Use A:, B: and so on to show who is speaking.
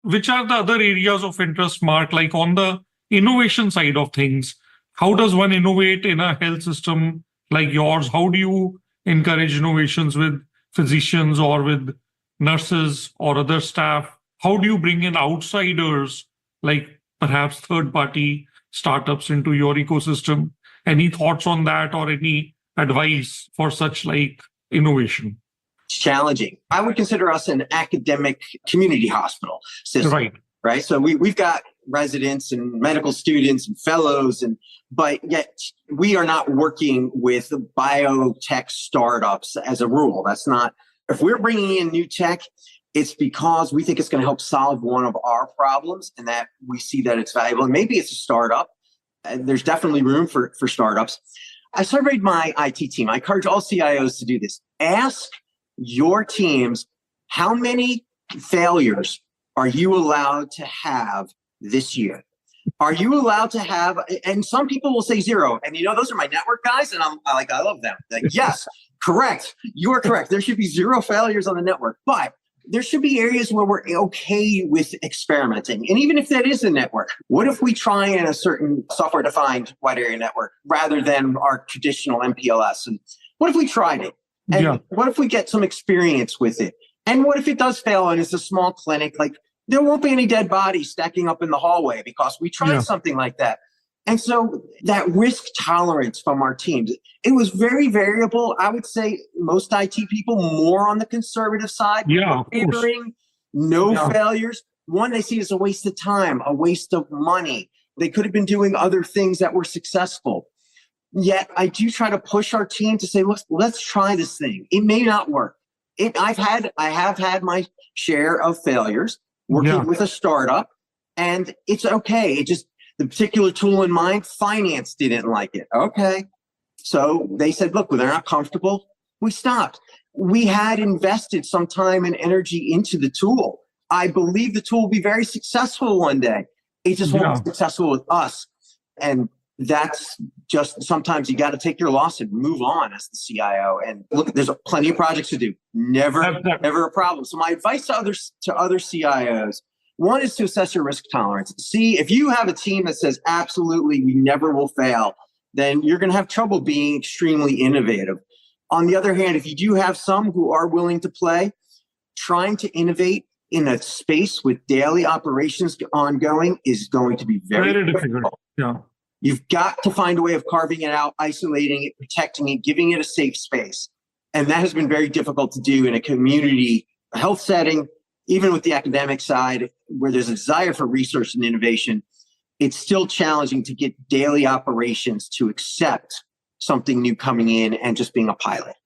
A: which are the other areas of interest, Mark, like on the innovation side of things? How does one innovate in a health system like yours? How do you encourage innovations with physicians or with nurses or other staff? How do you bring in outsiders, like perhaps third-party startups into your ecosystem? Any thoughts on that or any advice for such like innovation?
B: It's challenging. I would consider us an academic community hospital system, right? So we've got residents and medical students and fellows, but yet we are not working with biotech startups as a rule. That's not, if we're bringing in new tech, it's because we think it's going to help solve one of our problems and that we see that it's valuable. And maybe it's a startup. And there's definitely room for startups. I surveyed my IT team. I encourage all CIOs to do this. Ask your teams, how many failures are you allowed to have this year? Are you allowed to have, and some people will say 0. And those are my network guys. And I love them. Like, yes, correct. You are correct. There should be 0 failures on the network, but there should be areas where we're okay with experimenting. And even if that is a network, what if we try in a certain software-defined wide area network rather than our traditional MPLS? And what if we tried it? And what if we get some experience with it? And what if it does fail and it's a small clinic? Like, there won't be any dead bodies stacking up in the hallway because we tried something like that. And so that risk tolerance from our teams, it was very variable. I would say most IT people more on the conservative side. Favoring no failures. One, they see it as a waste of time, a waste of money. They could have been doing other things that were successful. Yet I do try to push our team to say, let's try this thing. It may not work. I have had my share of failures working with a startup, and it's okay. It just, the particular tool in mind, finance didn't like it. Okay. So they said, look, well, they're not comfortable. We stopped. We had invested some time and energy into the tool. I believe the tool will be very successful one day. It just won't be successful with us. And that's just, sometimes you got to take your loss and move on as the CIO. And look, there's plenty of projects to do. Never a problem. So my advice to other CIOs, one is to assess your risk tolerance. See, if you have a team that says, absolutely, we never will fail, then you're going to have trouble being extremely innovative. On the other hand, if you do have some who are willing to play, trying to innovate in a space with daily operations ongoing is going to be very difficult. You've got to find a way of carving it out, isolating it, protecting it, giving it a safe space. And that has been very difficult to do in a community health setting. Even with the academic side, where there's a desire for research and innovation, it's still challenging to get daily operations to accept something new coming in and just being a pilot.